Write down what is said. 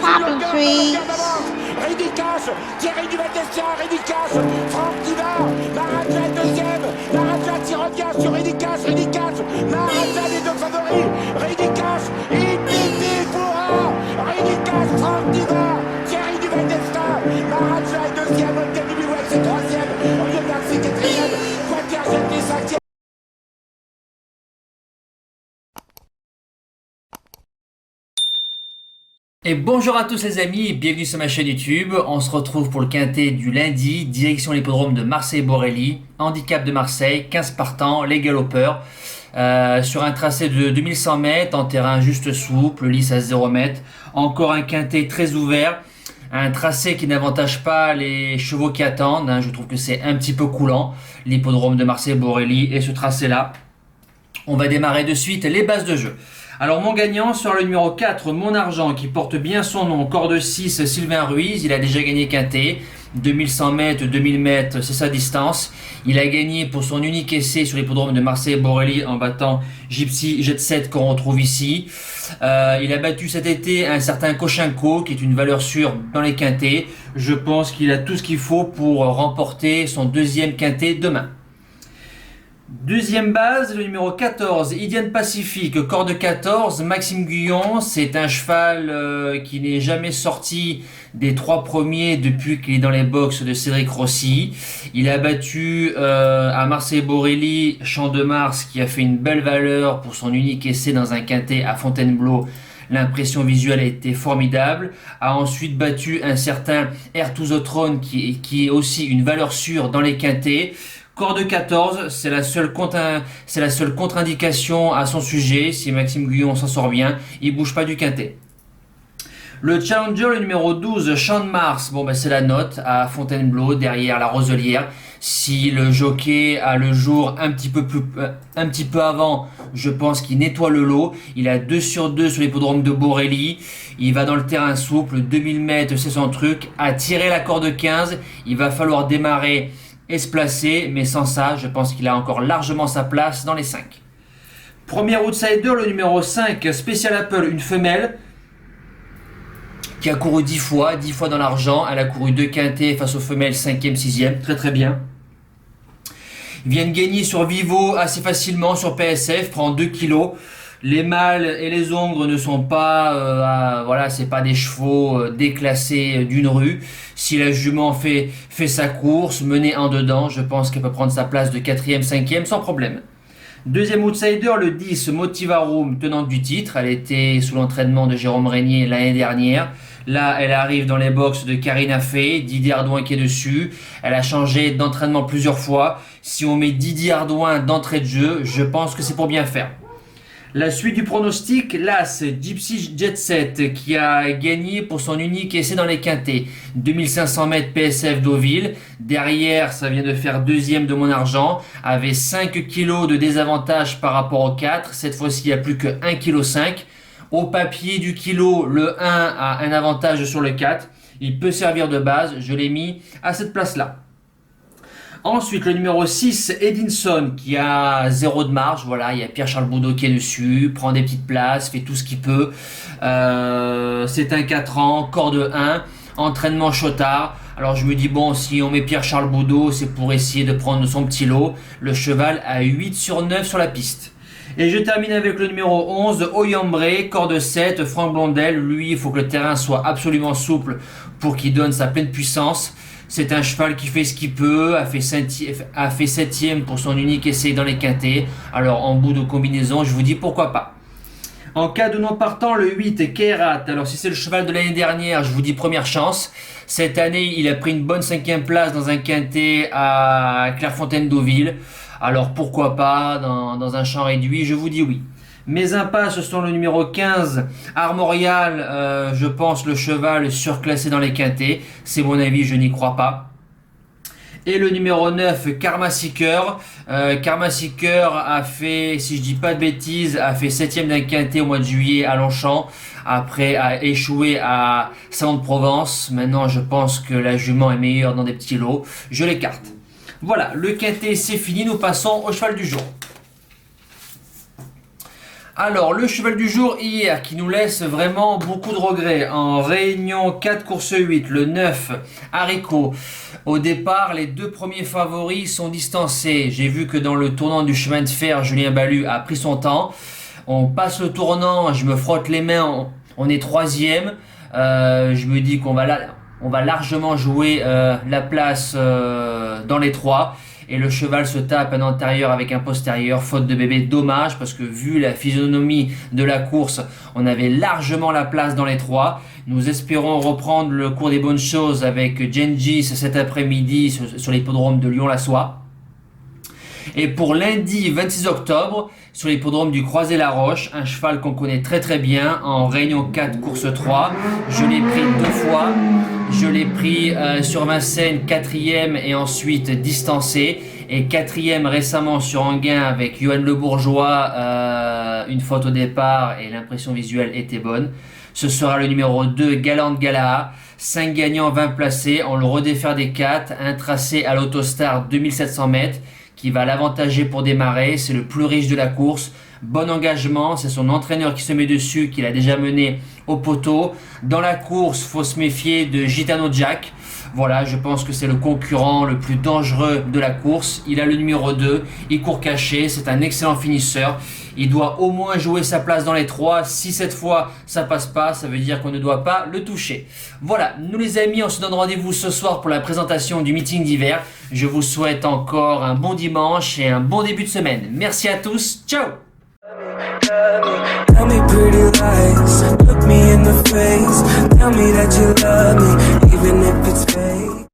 Popping trees. Ridicache, Thierry du Val-d'Estia, Ridicache, Franck Diva, Maraja deuxième, Maraja qui revient sur Ridicache, Maraja les deux favoris, Ridicache, Ipiti Foura, Ridicache, Franck Diva, Thierry du Val-d'Estia, Maraja est deuxième, Olga Bilouet c'est troisième, Olivier Garcia quatrième, Quater Jetty cinquième. Et bonjour à tous les amis, bienvenue sur ma chaîne YouTube. On se retrouve pour le quintet du lundi, direction l'hippodrome de Marseille-Borelli, handicap de Marseille, 15 partants, les galopeurs, sur un tracé de 2100 mètres, en terrain juste souple, lisse à 0 mètres. Encore un quintet très ouvert, un tracé qui n'avantage pas les chevaux qui attendent, je trouve que c'est un petit peu coulant, l'hippodrome de Marseille-Borelli et ce tracé-là. On va démarrer de suite les bases de jeu. Alors mon gagnant sera le numéro 4, Mon Argent, qui porte bien son nom, corde 6, Sylvain Ruiz. Il a déjà gagné quintet, 2100 mètres, 2000 mètres, c'est sa distance. Il a gagné pour son unique essai sur l'hippodrome de Marseille-Borelli en battant Gypsy Jet 7 qu'on retrouve ici. Il a battu cet été un certain Kochenko, qui est une valeur sûre dans les quintets. Je pense qu'il a tout ce qu'il faut pour remporter son deuxième quintet demain. Deuxième base, le numéro 14, Idiane Pacifique, corde 14, Maxime Guyon. C'est un cheval qui n'est jamais sorti des 3 premiers depuis qu'il est dans les box de Cédric Rossi. Il a battu à Marseille-Borelli Champ de Mars, qui a fait une belle valeur pour son unique essai dans un quintet à Fontainebleau. L'impression visuelle a été formidable. A ensuite battu un certain Air to the Throne qui est aussi une valeur sûre dans les quintets. Corde 14, c'est la seule contre-indication à son sujet. Si Maxime Guyon s'en sort bien, il bouge pas du quintet. Le challenger, le numéro 12, Champ de Mars, c'est la note à Fontainebleau, derrière la Roselière. Si le jockey a le jour un petit peu avant, je pense qu'il nettoie le lot. Il a 2 sur 2 sur l'hippodrome de Borelli. Il va dans le terrain souple, 2000 mètres, c'est son truc. À tirer la corde 15, il va falloir démarrer et se placer, mais sans ça, je pense qu'il a encore largement sa place dans les 5. Premier outsider, le numéro 5, Special Apple, une femelle qui a couru 10 fois dans l'argent. Elle a couru 2 quintets face aux femelles 5e, 6e, très bien. Ils viennent gagner sur Vivo assez facilement, sur PSF, prend 2 kilos. Les mâles et les ongres ne sont pas, c'est pas des chevaux déclassés d'une rue. Si la jument fait sa course, menée en dedans, je pense qu'elle peut prendre sa place de 4e, 5e sans problème. Deuxième outsider, le 10, Motivarum, tenante du titre. Elle était sous l'entraînement de Jérôme Régnier l'année dernière. Là, elle arrive dans les box de Karina Fay, Didier Ardouin qui est dessus. Elle a changé d'entraînement plusieurs fois. Si on met Didier Ardouin d'entrée de jeu, je pense que c'est pour bien faire. La suite du pronostic, l'As, Gypsy Jet 7, qui a gagné pour son unique essai dans les quintets. 2500 mètres PSF Deauville. Derrière, ça vient de faire deuxième de Mon Argent, avait 5 kilos de désavantage par rapport au 4. Cette fois-ci, il n'y a plus que 1,5 kg. Au papier du kilo, le 1 a un avantage sur le 4. Il peut servir de base, je l'ai mis à cette place-là. Ensuite, le numéro 6, Edinson, qui a 0 de marge. Voilà, il y a Pierre-Charles Boudot qui est dessus, prend des petites places, fait tout ce qu'il peut. C'est un 4 ans, corde 1, entraînement chotard. Alors je me dis, si on met Pierre-Charles Boudot, c'est pour essayer de prendre son petit lot. Le cheval a 8 sur 9 sur la piste. Et je termine avec le numéro 11, Oyambre, corde 7, Franck Blondel. Lui, il faut que le terrain soit absolument souple pour qu'il donne sa pleine puissance. C'est un cheval qui fait ce qu'il peut, a fait 7e pour son unique essai dans les quintets. Alors en bout de combinaison, je vous dis pourquoi pas. En cas de non partant, le 8, Kairat. Alors si c'est le cheval de l'année dernière, je vous dis première chance. Cette année, il a pris une bonne 5e place dans un quintet à Clairefontaine-Deauville. Alors pourquoi pas dans un champ réduit, je vous dis oui. Mes impasses sont le numéro 15, Armorial, je pense le cheval surclassé dans les quintets. C'est mon avis, je n'y crois pas. Et le numéro 9, Karma Seeker. Karma Seeker a fait, si je dis pas de bêtises, a fait 7e d'un quintet au mois de juillet à Longchamp. Après a échoué à Salon de Provence. Maintenant, je pense que la jument est meilleure dans des petits lots. Je l'écarte. Voilà, le quintet c'est fini. Nous passons au cheval du jour. Alors, le cheval du jour hier qui nous laisse vraiment beaucoup de regrets. En réunion 4 course 8, le 9, Haricot. Au départ, les deux premiers favoris sont distancés. J'ai vu que dans le tournant du chemin de fer, Julien Ballu a pris son temps. On passe le tournant, je me frotte les mains, on est troisième. Je me dis qu'on va largement jouer la place dans les trois. Et le cheval se tape un antérieur avec un postérieur, faute de bébé, dommage parce que vu la physionomie de la course, on avait largement la place dans les trois. Nous espérons reprendre le cours des bonnes choses avec Gengis cet après-midi sur l'hippodrome de Lyon-la-Soie. Et pour lundi 26 octobre, sur l'hippodrome du Croisé-la-Roche, un cheval qu'on connaît très très bien en réunion 4 course 3. Je l'ai pris 2 fois. Je l'ai pris sur Vincennes 4e et ensuite distancé. Et 4e récemment sur Anguin avec Johan Le Bourgeois. Une faute au départ et l'impression visuelle était bonne. Ce sera le numéro 2, Galant Gala. 5 gagnants, 20 placés. On le redéfaire des 4. Un tracé à l'Autostar 2700 mètres qui va l'avantager pour démarrer. C'est le plus riche de la course. Bon engagement, c'est son entraîneur qui se met dessus, qui l'a déjà mené au poteau. Dans la course, faut se méfier de Gitano Jack. Voilà, je pense que c'est le concurrent le plus dangereux de la course. Il a le numéro 2, il court caché, c'est un excellent finisseur. Il doit au moins jouer sa place dans les 3. Si cette fois ça passe pas, ça veut dire qu'on ne doit pas le toucher. Voilà, nous les amis, on se donne rendez-vous ce soir pour la présentation du meeting d'hiver. Je vous souhaite encore un bon dimanche et un bon début de semaine. Merci à tous, ciao! Tell me pretty lies, look me in the face. Tell me that you love me, even if it's fake.